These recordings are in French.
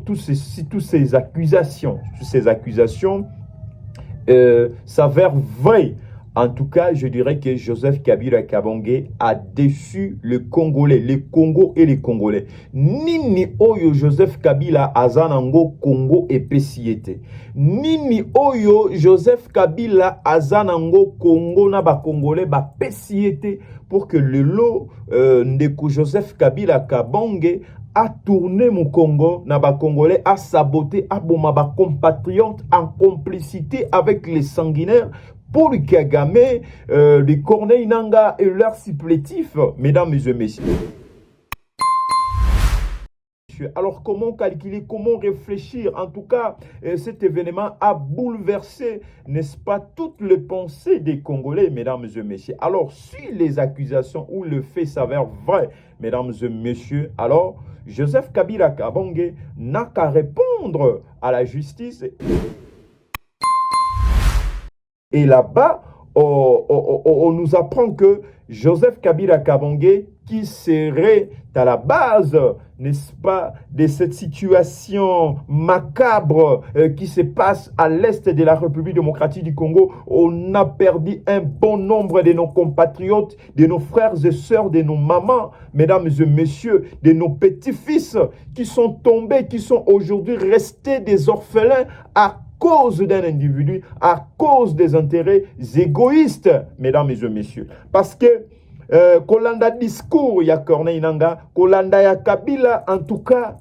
toutes ces accusations s'avèrent vraies, en tout cas, je dirais que Joseph Kabila Kabange a déçu le Congolais, le Congo et les Congolais. Nini oyo Joseph Kabila azanango Congo et Pesiete. Nini oyo Joseph Kabila azanango Congo na ba Congolais ba Pesiete pour que le lot de Joseph Kabila Kabange a tourné mon Congo, Naba Congolais, a saboté, a bombé ma compatriotes en complicité avec les sanguinaires pour Kagame, les Corneille Nanga et leurs supplétifs, mesdames et messieurs. Alors, comment calculer, comment réfléchir? En tout cas, cet événement a bouleversé, n'est-ce pas, toutes les pensées des Congolais, mesdames et messieurs. Alors, si les accusations ou le fait s'avèrent vrai, mesdames et messieurs, alors, Joseph Kabila Kabange n'a qu'à répondre à la justice. Et là-bas, on nous apprend que Joseph Kabila Kabange, qui serait à la base, n'est-ce pas, de cette situation macabre qui se passe à l'est de la République démocratique du Congo, on a perdu un bon nombre de nos compatriotes, de nos frères et sœurs, de nos mamans, mesdames et messieurs, de nos petits-fils qui sont tombés, qui sont aujourd'hui restés des orphelins à cause d'un individu, à cause des intérêts égoïstes, mesdames et messieurs. Parce que Kolanda discours ya Corneille Nanga, Kolanda ya Kabila, en tout cas,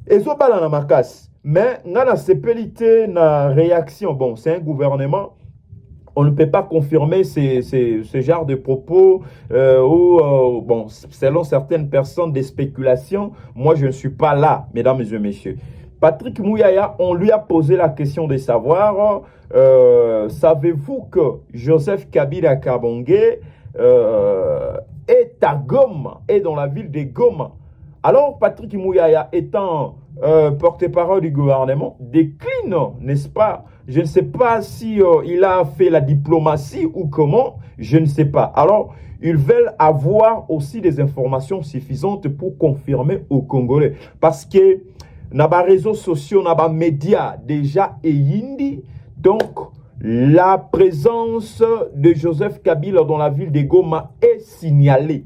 ezobala na makas. Mais ngana sepelité na réaction. Bon, c'est un gouvernement. On ne peut pas confirmer ce genre de propos bon, selon certaines personnes, des spéculations. Moi, je ne suis pas là, mesdames et messieurs. Patrick Mouyaya, on lui a posé la question de savoir, savez-vous que Joseph Kabila Kabange est à Goma, est dans la ville de Goma? Alors, Patrick Mouyaya, étant porte-parole du gouvernement, décline, n'est-ce pas? Je ne sais pas si il a fait la diplomatie ou comment, je ne sais pas. Alors, ils veulent avoir aussi des informations suffisantes pour confirmer aux Congolais. Parce que dans les réseaux sociaux, dans les médias, déjà, et Yindi, donc, la présence de Joseph Kabila dans la ville de Goma est signalée.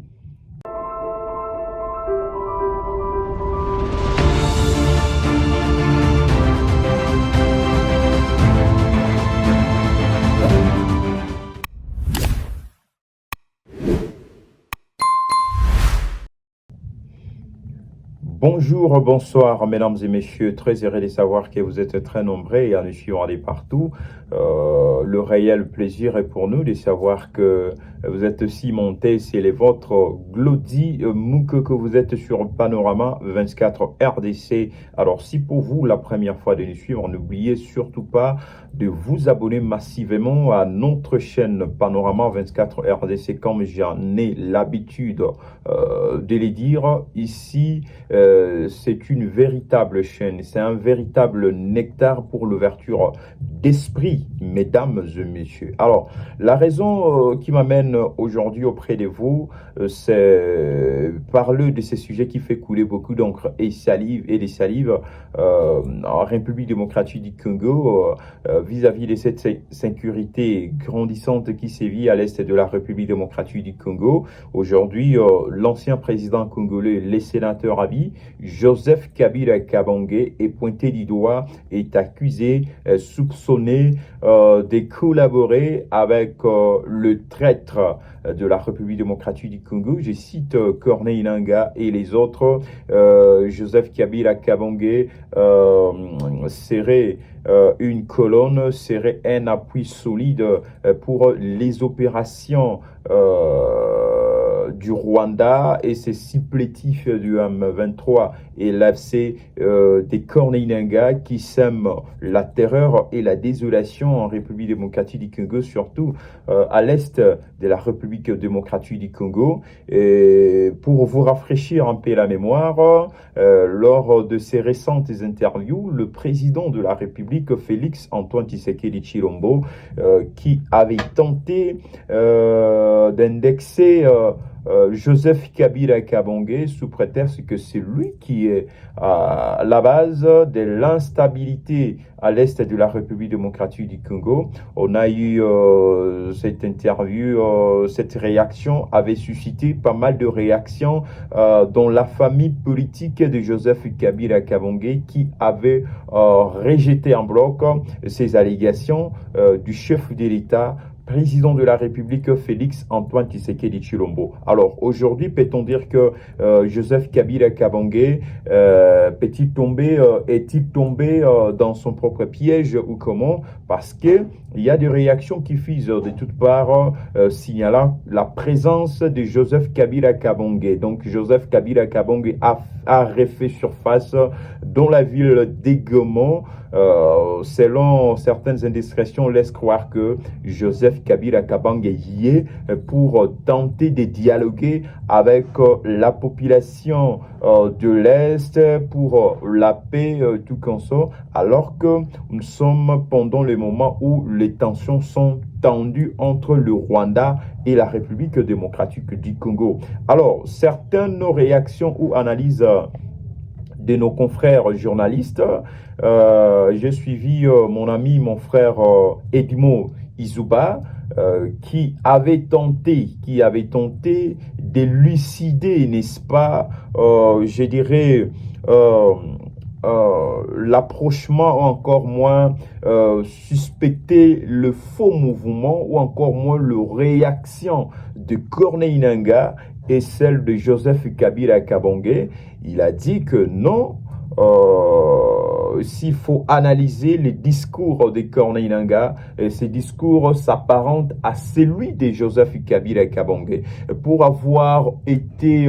Bonjour, bonsoir, mesdames et messieurs. Très heureux de savoir que vous êtes très nombreux et à nous suivre de partout. Le réel plaisir est pour nous de savoir que vous êtes aussi montés. C'est les vôtres Glody Mouk que vous êtes sur Panorama 24 RDC. Alors, si pour vous, la première fois de nous suivre, n'oubliez surtout pas de vous abonner massivement à notre chaîne Panorama 24 RDC, comme j'en ai l'habitude de les dire. Ici, c'est une véritable chaîne, c'est un véritable nectar pour l'ouverture d'esprit, mesdames et messieurs. Alors, la raison qui m'amène aujourd'hui auprès de vous, c'est parler de ces sujets qui fait couler beaucoup d'encre et des salives en République démocratique du Congo vis-à-vis de cette sécurité grandissante qui sévit à l'est de la République démocratique du Congo. Aujourd'hui, l'ancien président congolais, les sénateurs Abi, Joseph Kabila Kabange, est pointé du doigt, est accusé, soupçonné de collaborer avec le traître de la République démocratique du Congo. Je cite Corneille Nanga et les autres. Joseph Kabila Kabange serait une colonne, serait un appui solide pour les opérations du Rwanda et ses supplétifs du M23 et l'AFC des Corneille Nanga qui sèment la terreur et la désolation en République démocratique du Congo, surtout à l'est de la République démocratique du Congo. Et pour vous rafraîchir un peu la mémoire, lors de ses récentes interviews, le président de la République, Félix Antoine Tshisekedi Tshilombo, qui avait tenté d'indexer Joseph Kabila Kabange sous prétexte que c'est lui qui est à la base de l'instabilité à l'est de la République démocratique du Congo. On a eu cette interview, cette réaction avait suscité pas mal de réactions dans la famille politique de Joseph Kabila Kabange qui avait rejeté en bloc ces allégations du chef de l'État, président de la République, Félix Antoine Tshisekedi Tshilombo. Alors aujourd'hui, peut-on dire que Joseph Kabila Kabange est-il tombé dans son propre piège ou comment? Parce que il y a des réactions qui fusent de toutes parts signalant la présence de Joseph Kabila Kabange. Donc Joseph Kabila Kabange a refait surface dans la ville d'Egomont. Selon certaines indiscrétions, laisse croire que Joseph Kabila Kabange y est pour tenter de dialoguer avec la population de l'Est pour la paix, tout comme ça, alors que nous sommes pendant le moment où les tensions sont tendues entre le Rwanda et la République démocratique du Congo. Alors, certaines réactions ou analyses de nos confrères journalistes, j'ai suivi mon ami, mon frère Edmo Izuba, qui avait tenté d'élucider, n'est-ce pas, je dirais, l'approchement, ou encore moins suspecter le faux mouvement, ou encore moins la réaction de Corneille Nangaa et celle de Joseph Kabila Kabange. Il a dit que non, s'il faut analyser les discours de Corneille Nangaa, ces discours s'apparentent à celui de Joseph Kabila Kabange pour avoir été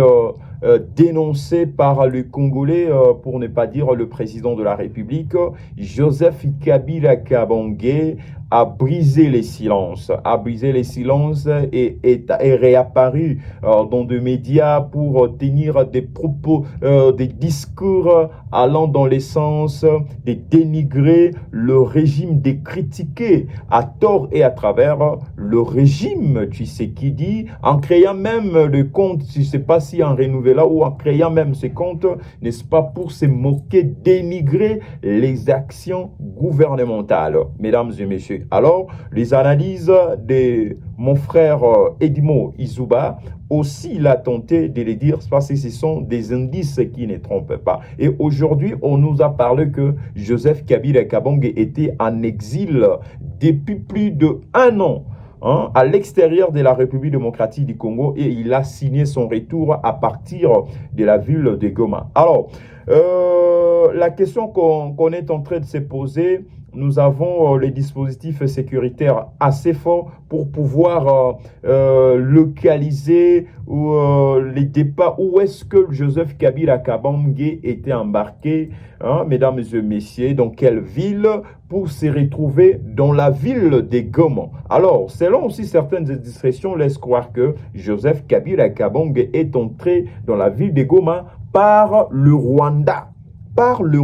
dénoncé par le Congolais, pour ne pas dire le président de la République. Joseph Kabila Kabange a brisé les silences, et est réapparu dans des médias pour tenir des propos, des discours allant dans le sens de dénigrer le régime, de critiquer à tort et à travers le régime Tshisekedi, en créant même le compte, je ne sais pas si en renouvelant ou en créant même ce compte, n'est-ce pas, pour se moquer, dénigrer les actions gouvernementales, mesdames et messieurs. Alors, les analyses de mon frère Edmo Izuba, aussi il a tenté de les dire parce que ce sont des indices qui ne trompent pas. Et aujourd'hui, on nous a parlé que Joseph Kabila Kabange était en exil depuis plus d'1 an. À l'extérieur de la République démocratique du Congo, et il a signé son retour à partir de la ville de Goma. Alors, la question qu'on est en train de se poser, nous avons les dispositifs sécuritaires assez forts pour pouvoir localiser les départs. Où est-ce que Joseph Kabila Kabange était embarqué, mesdames et messieurs, dans quelle ville, pour se retrouver dans la ville de Goma. Alors, selon aussi certaines indiscrétions, laisse croire que Joseph Kabila Kabange est entré dans la ville de Goma par le Rwanda. Par le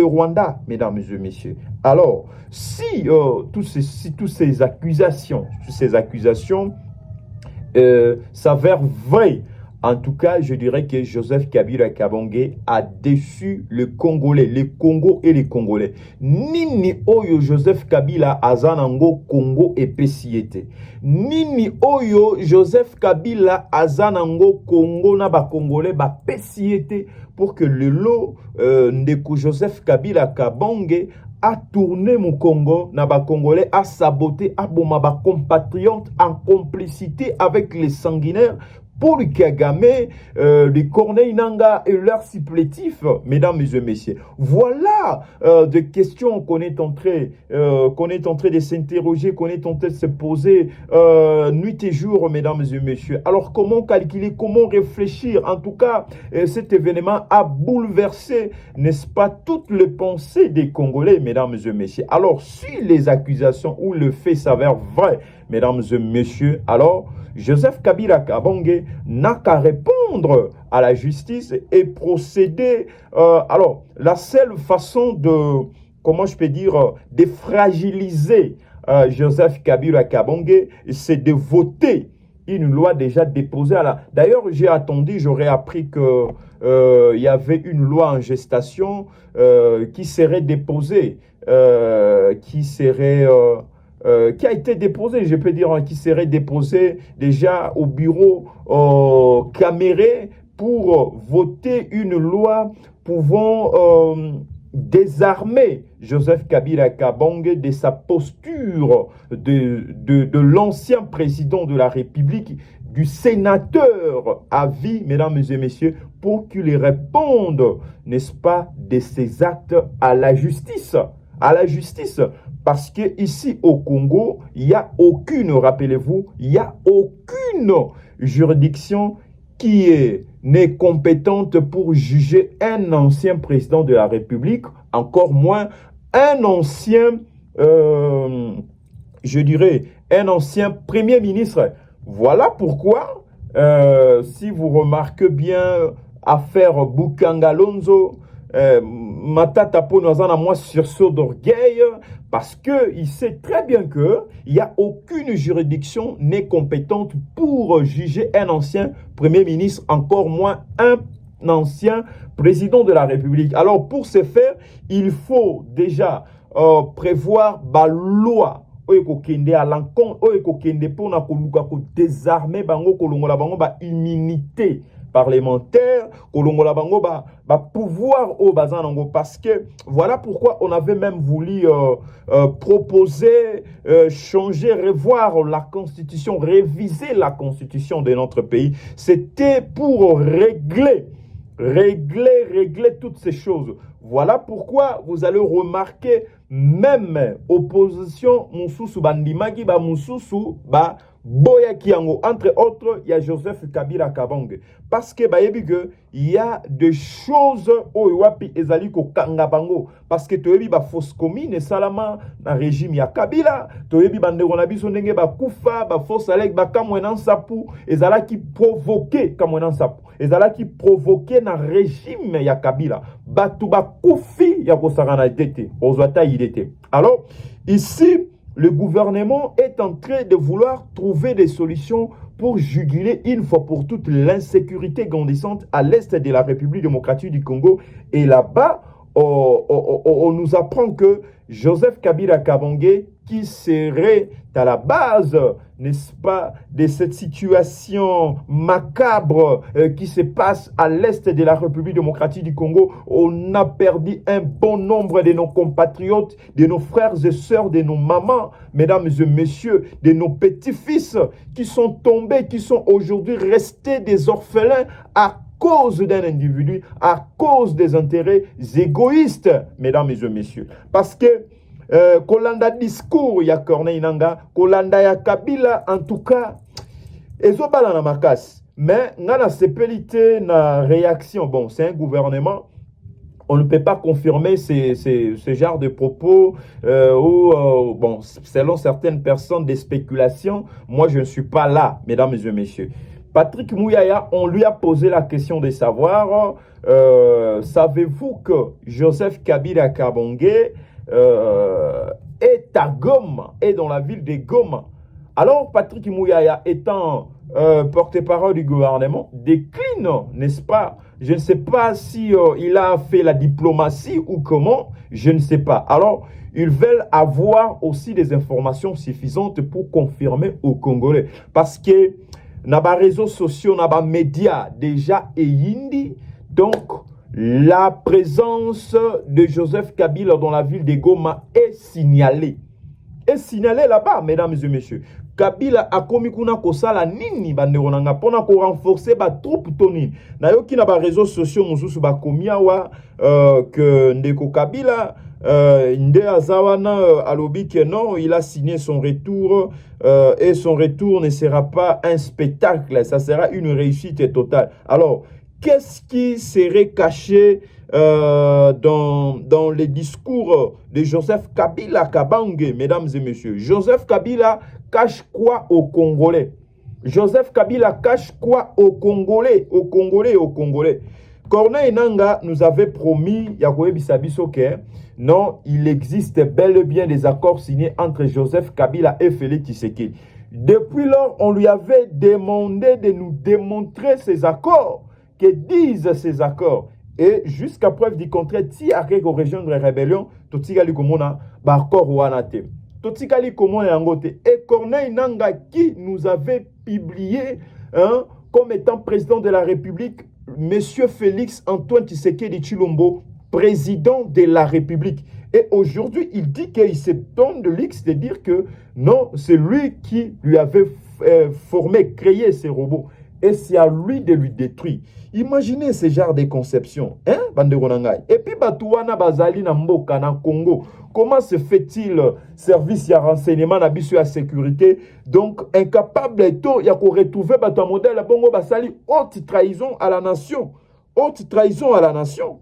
Rwanda, mesdames et messieurs. Alors, si toutes ces accusations s'avèrent vraies, en tout cas, je dirais que Joseph Kabila Kabange a déçu le Congolais, le Congo et les Congolais. Nini oyo Joseph Kabila azanango Congo et Pesiete. Nini oyo Joseph Kabila azanango Congo na ba Congolais ba Pesiete pour que le lot ndeko Joseph Kabila Kabange a tourné mon Congo, na ba Congolais, a saboté, a boma ba compatriotes en complicité avec les sanguinaires pour Kagame, les Corneille Nangaa et leurs supplétifs, mesdames et messieurs. Voilà des questions qu'on est en train de s'interroger, qu'on est en train de se poser nuit et jour, mesdames et messieurs. Alors, comment calculer, comment réfléchir? En tout cas, cet événement a bouleversé, n'est-ce pas, toutes les pensées des Congolais, mesdames et messieurs. Alors, si les accusations ou le fait s'avèrent vrai, mesdames et messieurs, alors Joseph Kabila Kabange n'a qu'à répondre à la justice et procéder. Alors, la seule façon de, comment je peux dire, de fragiliser Joseph Kabila Kabange, c'est de voter une loi déjà déposée à la... D'ailleurs, j'ai attendu, j'aurais appris que il y avait une loi en gestation qui serait déposée, qui a été déposée, je peux dire, hein, qui serait déposée déjà au bureau caméré pour voter une loi pouvant désarmer Joseph Kabila Kabange de sa posture de l'ancien président de la République, du sénateur à vie, mesdames et messieurs, pour qu'il réponde, n'est-ce pas, de ses actes à la justice. À la justice. Parce que ici au Congo, il n'y a aucune, rappelez-vous, il n'y a aucune juridiction qui n'est compétente pour juger un ancien président de la République, encore moins un ancien, je dirais, un ancien premier ministre. Voilà pourquoi, si vous remarquez bien, affaire Bukangalonzo, Matata Ponazana, moi, sursaut d'orgueil, parce qu'il sait très bien qu'il n'y a aucune juridiction n'est compétente pour juger un ancien Premier ministre, encore moins un ancien président de la République. Alors, pour ce faire, il faut déjà prévoir la loi à l'encontre, désarmer immunité parlementaire, pouvoir au Bazanango, parce que voilà pourquoi on avait même voulu proposer, changer, revoir la constitution, réviser la constitution de notre pays. C'était pour régler toutes ces choses. Voilà pourquoi vous allez remarquer même opposition Moussousou Bandimagi ba Moussousou ba Boya Kiango, entre autres, il y a Joseph Kabila Kabange. Parce que il y a des choses au Iwapi ezali ko kangabango. Parce que toyebi ba fausse commune salama na régime ya Kabila, toyebi bandeko na biso ndenge ba kufa ba fausse alek ba kamwena sapu ezala ki provoquer kamwena sapu. Ezala ki provoquer na régime ya Kabila. Batu ba kufi ya kosarana dete, ozwata idete. Alors, ici le gouvernement est en train de vouloir trouver des solutions pour juguler une fois pour toutes l'insécurité grandissante à l'est de la République démocratique du Congo. Et là-bas, on nous apprend que Joseph Kabila Kabange, qui serait à la base, n'est-ce pas, de cette situation macabre qui se passe à l'est de la République démocratique du Congo, on a perdu un bon nombre de nos compatriotes, de nos frères et sœurs, de nos mamans, mesdames et messieurs, de nos petits-fils qui sont tombés, qui sont aujourd'hui restés des orphelins à cause d'un individu, à cause des intérêts égoïstes, mesdames et messieurs. Parce que Kolanda discours ya Corneille Nanga, Kolanda ya Kabila, en tout cas, ezobala na makas. Mais ngana sepelité na réaction. Bon, c'est un gouvernement. On ne peut pas confirmer ce genre de propos bon, selon certaines personnes, des spéculations. Moi, je ne suis pas là, mesdames et messieurs. Patrick Mouyaya, on lui a posé la question de savoir, savez-vous que Joseph Kabila Kabange est à Goma, est dans la ville de Goma. Alors, Patrick Mouyaya, étant porte-parole du gouvernement, décline, n'est-ce pas? Je ne sais pas si il a fait la diplomatie ou comment, je ne sais pas. Alors, ils veulent avoir aussi des informations suffisantes pour confirmer aux Congolais. Parce que, dans les réseaux sociaux, dans les médias, déjà, et Yindi, donc, la présence de Joseph Kabila dans la ville de Goma est signalée. Est signalée là-bas, mesdames et messieurs. Kabila a commis kuna kosala nini banderonanga pona ko renforcer ba troupe tonini. Na yoki na ba réseaux sociaux mususu ba komia wa que ndeko Kabila nde azawana alobi que non, il a signé son retour et son retour ne sera pas un spectacle, ça sera une réussite totale. Alors, qu'est-ce qui serait caché dans les discours de Joseph Kabila Kabange, mesdames et messieurs? Joseph Kabila cache quoi aux Congolais? Joseph Kabila cache quoi aux Congolais? Aux Congolais, aux Congolais. Corneille Nanga nous avait promis, Yakoye Bisabiso, que non, il existe bel et bien des accords signés entre Joseph Kabila et Félix Tshisekedi. Depuis lors, on lui avait demandé de nous démontrer ces accords. Que disent ces accords? Et jusqu'à preuve du contraire, si avec rejoindre la rébellion, totikali komona ba accord wana te. Totikali komona yango te. Et Corneille Nangaa qui nous avait publié comme étant président de la République, Monsieur Félix Antoine Tshisekedi Tshilombo, président de la République. Et aujourd'hui, il dit qu'il se donne de luxe de dire que non, c'est lui qui lui avait formé, créé ces robots. Et c'est à lui de lui détruire. Imaginez ce genre de conception. Hein, Bandeko Nangai. Et puis, Batouana Bazali na Mboka, na Congo. Comment se fait-il service à renseignement, na bisu à sécurité? Donc, incapable de retrouver un modèle Bongo Basali, haute trahison à la nation. Haute trahison à la nation.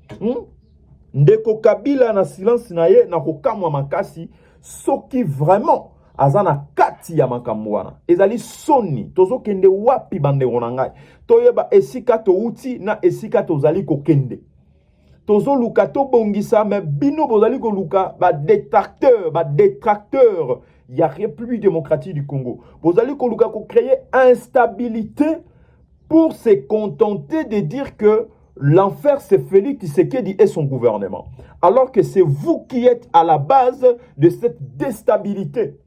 Ndeko Kabila na silence na ye na kokamwa makasi soki vraiment azana kati ya makambo wana ezali soni tozokende wapi bandeko na ngai toyeba esika touti na esika tozali kokende tozoluka tobongisa me bino bozali koluka ba détracteur ya République démocratique du Congo bozali koluka ko créer instabilité pour se contenter de dire que l'enfer, c'est Félix Tshisekedi et son gouvernement. Alors que c'est vous qui êtes à la base de cette déstabilité,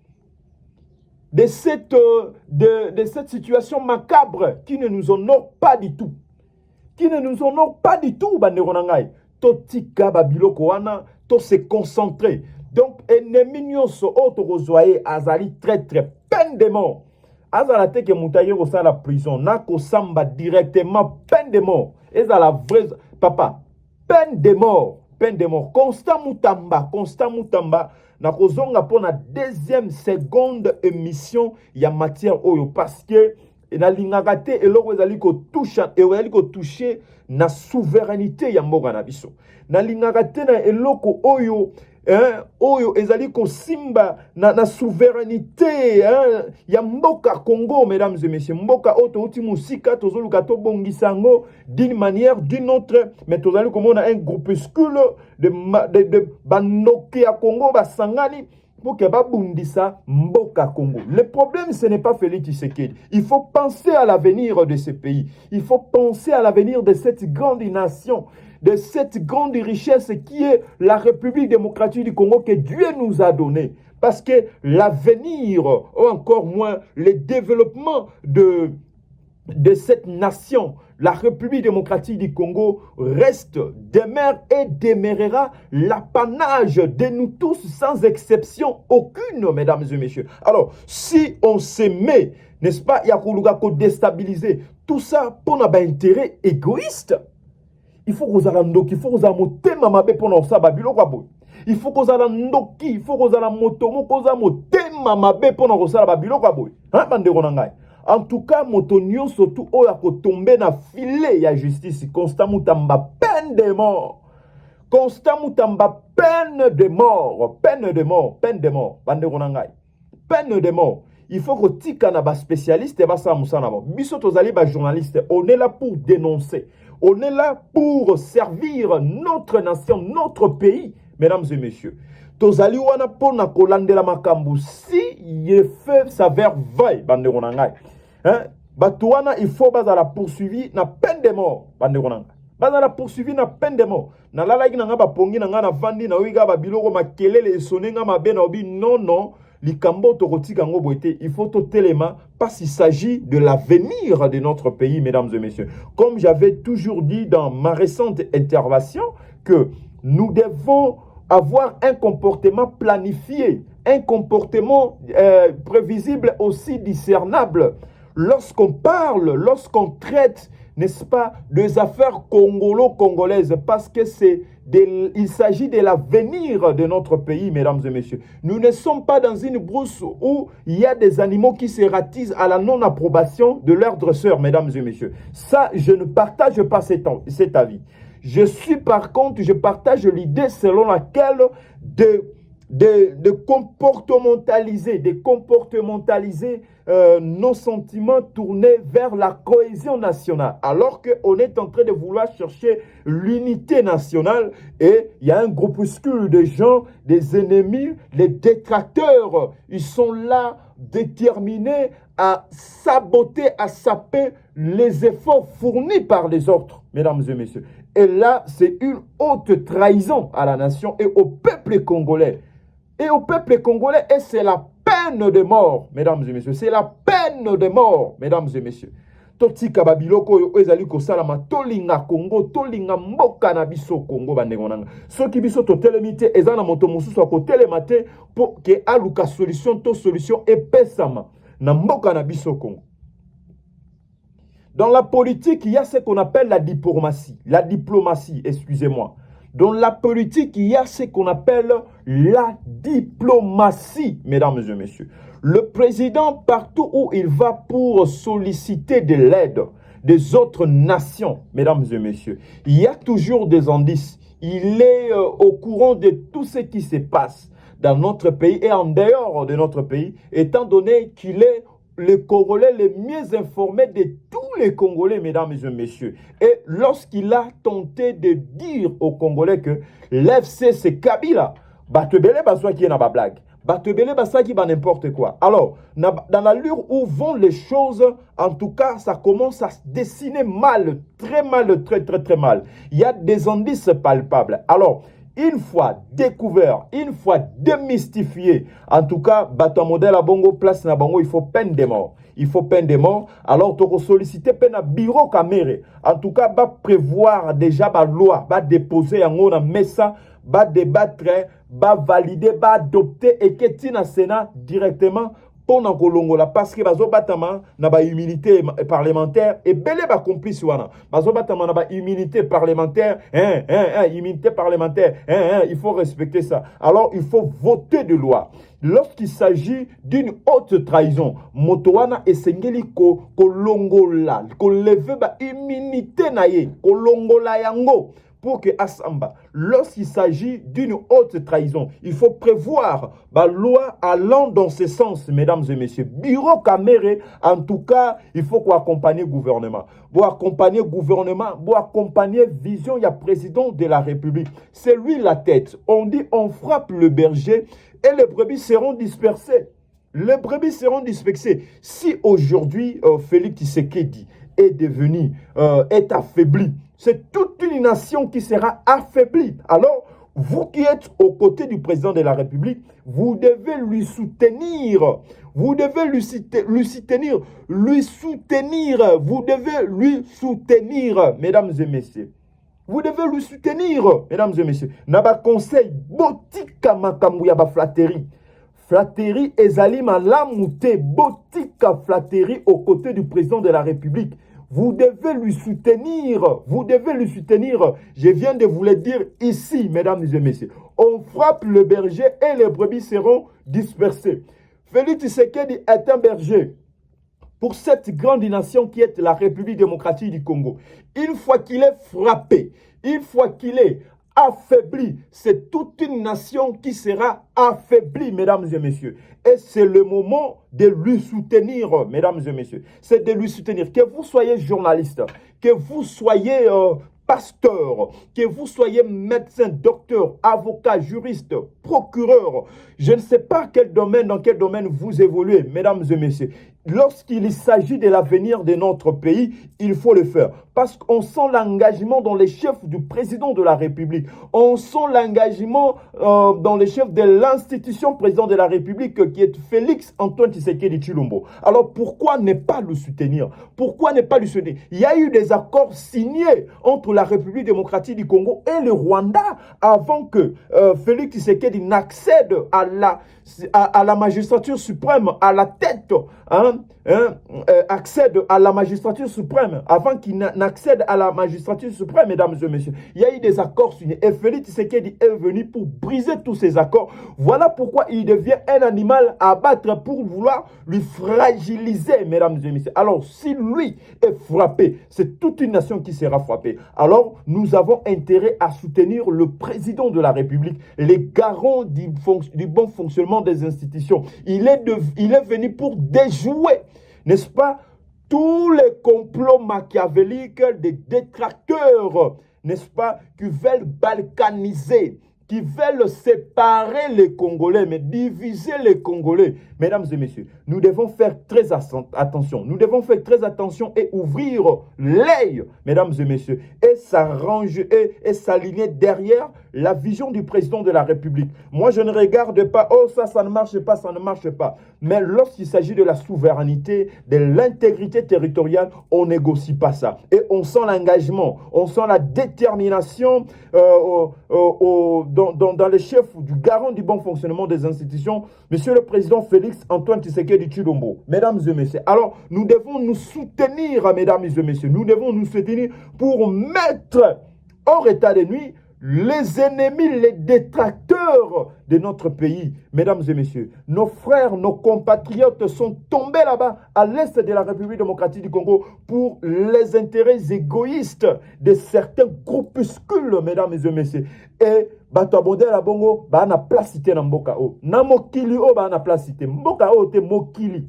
de cette situation macabre qui ne nous honore pas du tout. Qui ne nous honore pas du tout, Banderonangai. Totika babiloko wana, to se concentrer. Donc, ennemi nyonso auto rozoye azali très peine de mort. Azalate ke mutaye rosa la prison, na ko samba directement peine de mort. Et à la vraie papa, peine de mort. Constant Mutamba, na kozonga pour la deuxième seconde émission ya matière oyo parce que na lingakate eloko ezali ko toucher na souveraineté ya mboka na biso. Na lingakate na eloko oyo oyo ezali ko simba na souveraineté ya mboka Congo, mesdames et messieurs. Mboka oto uti musika tozoluka to bongisango d'une manière d'une autre, mais tozali komona un groupuscule de banoki ya Congo basangani pour que babundisa mboka Congo. Le problème ce n'est pas Félix Tshisekedi. Il faut penser à l'avenir de ce pays. Il faut penser à l'avenir de cette grande nation, de cette grande richesse qui est la République démocratique du Congo que Dieu nous a donné. Parce que l'avenir, ou encore moins le développement de cette nation, la République démocratique du Congo, reste, demeure et demeurera l'apanage de nous tous sans exception aucune, mesdames et messieurs. Alors, si on se met, n'est-ce pas, il y a qu'on déstabiliser tout ça pour un intérêt égoïste. Il faut que vous ayez il faut que vous ayez mamabe pour ça babilo kwabo. Il faut que vous ayez ndoki, il faut que vous ayez motomo, que vous ayez mamabe pour ça babilo kwabo. Hein bandeko nangai. En tout cas, motonio surtout oya ko tomber na filet ya justice Constant Mutamba peine de mort. Constant Mutamba peine de mort, bandeko nangai. Peine de mort. Il faut que tika na ba spécialiste ba sa musana ba. Biso tozali ba journaliste, on est là pour dénoncer. On est là pour servir notre nation, notre pays, mesdames et messieurs. Tozali wana pona kolandela makambu si ye fait s'avère vrai, bandeko nangai. Hein? Batouana, il faut bazala poursuivi na peine de mort, bandeko nangai. Bazala poursuivi na peine de mort. Na lala ki nanga ba pongi nanga na vandi na wiga ba biloko makelele sonenga mabe na obi non. Il faut tout élément parce qu'il s'agit de l'avenir de notre pays, mesdames et messieurs. Comme j'avais toujours dit dans ma récente intervention, que nous devons avoir un comportement planifié, un comportement prévisible aussi discernable. Lorsqu'on parle, lorsqu'on traite, n'est-ce pas, des affaires congolaises, parce que il s'agit de l'avenir de notre pays, mesdames et messieurs. Nous ne sommes pas dans une brousse où il y a des animaux qui se ratisent à la non-approbation de leurs dresseurs, mesdames et messieurs. Ça, je ne partage pas cet avis. Je partage l'idée selon laquelle de comportementaliser nos sentiments tournés vers la cohésion nationale, alors qu'on est en train de vouloir chercher l'unité nationale et il y a un groupuscule de gens, des ennemis, les détracteurs, ils sont là déterminés à saboter, à saper les efforts fournis par les autres, mesdames et messieurs. Et là, c'est une haute trahison à la nation et au peuple congolais. Et au peuple congolais, et c'est la peine de mort, mesdames et messieurs. C'est la peine de mort, mesdames et messieurs. Totika babiloko yo ezali ko salama tolinga Congo, tolinga mboka na biso Congo bandengo nanga. Soki biso to telemite ezana moto mosusu ko telemate pour que aluka solution epesama na mboka na biso Congo. Dans la politique, il y a ce qu'on appelle la diplomatie. La diplomatie, excusez-moi. Dans la politique, il y a ce qu'on appelle la diplomatie, mesdames et messieurs. Le président, partout où il va pour solliciter de l'aide des autres nations, mesdames et messieurs, il y a toujours des indices. Il est au courant de tout ce qui se passe dans notre pays et en dehors de notre pays, étant donné qu'il est le Congolais le mieux informé de tous les Congolais, mesdames et messieurs. Et lorsqu'il a tenté de dire aux Congolais que l'FC c'est Kabila, Batebele Baswa qui est dans la blague, Batebele Baswa qui va n'importe quoi. Alors, dans l'allure où vont les choses, en tout cas, ça commence à se dessiner mal, très mal. Il y a des indices palpables. Alors, une fois découvert, une fois démystifié, en tout cas, bateau modèle à bongo, place na bongo, il faut peine de mort. Il faut peine de mort. Alors, tu vas solliciter peine à bureau caméré. En tout cas, va prévoir déjà la loi, va déposer en haut dans messa, va débattre, va valider, va adopter et que tu na Sénat directement pour na kolongola parce que bazo batama na ba immunité parlementaire et belé ba complice wana bazo batama na ba immunité parlementaire immunité parlementaire il faut respecter ça. Alors il faut voter de loi. Lorsqu'il s'agit d'une haute trahison, motowana esengeli ko longola ko lever ba immunité na ye ko longola yango. Pour que Assamba, lorsqu'il s'agit d'une haute trahison, il faut prévoir la loi allant dans ce sens, mesdames et messieurs. Bureau Caméré, en tout cas, il faut qu'on accompagne le gouvernement. Pour accompagner le gouvernement, pour accompagner vision, il y a président de la République. C'est lui la tête. On dit on frappe le berger et les brebis seront dispersées. Les brebis seront dispersées. Si aujourd'hui, Félix Tshisekedi est affaibli, c'est toute une nation qui sera affaiblie. Alors, vous qui êtes aux côtés du président de la République, vous devez lui soutenir. Vous devez lui soutenir. Vous devez lui soutenir, mesdames et messieurs. Vous devez lui soutenir, mesdames et messieurs. Naba conseil, botika makambu ya ba flatterie. Flatterie ezali malamute, botika flatterie aux côtés du président de la République. Vous devez lui soutenir. Vous devez lui soutenir. Je viens de vous le dire ici, mesdames et messieurs. On frappe le berger et les brebis seront dispersées. Félix Tshisekedi est un berger pour cette grande nation qui est la République démocratique du Congo. Une fois qu'il est frappé, une fois qu'il est affaibli, c'est toute une nation qui sera affaiblie, mesdames et messieurs. Et c'est le moment de lui soutenir, mesdames et messieurs. C'est de lui soutenir. Que vous soyez journaliste, que vous soyez pasteur, que vous soyez médecin, docteur, avocat, juriste, procureur, je ne sais pas dans quel domaine vous évoluez, mesdames et messieurs. Lorsqu'il s'agit de l'avenir de notre pays, il faut le faire. Parce qu'on sent l'engagement dans les chefs du président de la République. On sent l'engagement dans les chefs de l'institution président de la République qui est Félix Antoine Tshisekedi Tshilombo. Alors pourquoi ne pas le soutenir? Pourquoi ne pas le soutenir? Il y a eu des accords signés entre la République démocratique du Congo et le Rwanda avant que Félix Tshisekedi n'accède à la magistrature suprême, à la tête accède à la magistrature suprême, avant qu'il n'accède à la magistrature suprême, mesdames et messieurs, il y a eu des accords signés. Et Félix Tshisekedi est venu pour briser tous ces accords. Voilà pourquoi il devient un animal à abattre pour vouloir lui fragiliser, mesdames et messieurs. Alors, si lui est frappé, c'est toute une nation qui sera frappée. Alors, nous avons intérêt à soutenir le président de la République, les garants du bon fonctionnement des institutions. Il est venu pour déjouer, n'est-ce pas, tous les complots machiavéliques des détracteurs, n'est-ce pas, qui veulent balkaniser, qui veulent séparer les Congolais, mais diviser les Congolais. Mesdames et messieurs, nous devons faire très attention. Nous devons faire très attention et ouvrir l'œil, mesdames et messieurs, et s'arranger et s'aligner derrière la vision du président de la République. Moi, je ne regarde pas, oh, ça ne marche pas, ça ne marche pas. Mais lorsqu'il s'agit de la souveraineté, de l'intégrité territoriale, on ne négocie pas ça. Et on sent l'engagement, on sent la détermination dans les chefs du garant du bon fonctionnement des institutions, Monsieur le Président Félix Antoine Tshisekedi Tshilombo. Mesdames et messieurs, alors nous devons nous soutenir, mesdames et messieurs, nous devons nous soutenir pour mettre hors état de nuit les ennemis, les détracteurs de notre pays. Mesdames et messieurs, nos frères, nos compatriotes sont tombés là-bas à l'est de la République démocratique du Congo pour les intérêts égoïstes de certains groupuscules, mesdames et messieurs. Et bato abonde la bongo ba na placité na mboka o. Na mokili o ba na placité. Mboka o te mokili.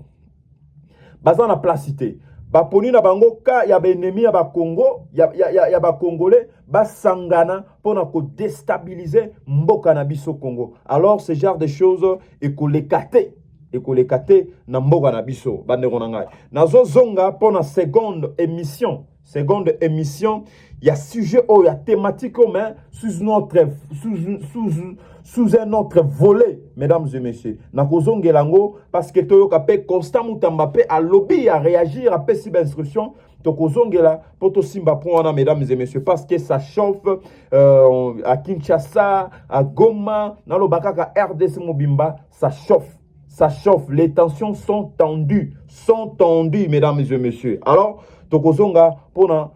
Baza na placité. Baponi na bango ka ya benemi ya ba Congo, ya ba Congolais ba sangana pona ko déstabiliser mboka na biso Congo. Alors ce genre de choses ekolekate na mboka na biso bandeko na ngai. Nazo zonga pona seconde émission, il y a sujet il y a thématique mais sous un autre volet, mesdames et messieurs. Nakozonge lango parce que toyoka pe Constant Mutamba pe a lobby à réagir à pe siba instruction. Tokozonge la poto simba point mesdames et messieurs parce que ça chauffe à Kinshasa, à Goma, dans le bakaka RDC Mobimba, ça chauffe. Ça chauffe, les tensions sont tendues, mesdames et messieurs. Alors, tokozonga pour un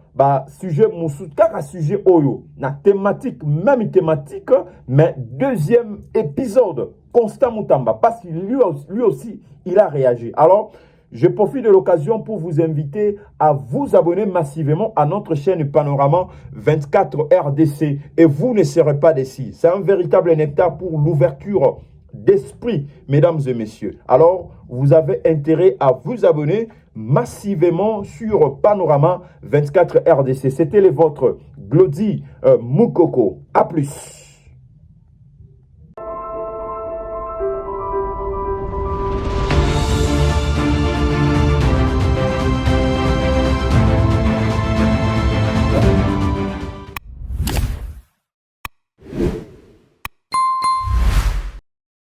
sujet kaka sujet oyo, na thématique, même thématique, mais deuxième épisode, Constant Mutamba, parce que lui aussi, il a réagi. Alors, je profite de l'occasion pour vous inviter à vous abonner massivement à notre chaîne Panorama 24 RDC et vous ne serez pas déçus. C'est un véritable nectar pour l'ouverture d'esprit, mesdames et messieurs. Alors, vous avez intérêt à vous abonner massivement sur Panorama 24 RDC. C'était les vôtres, Glody Mukoko. À plus.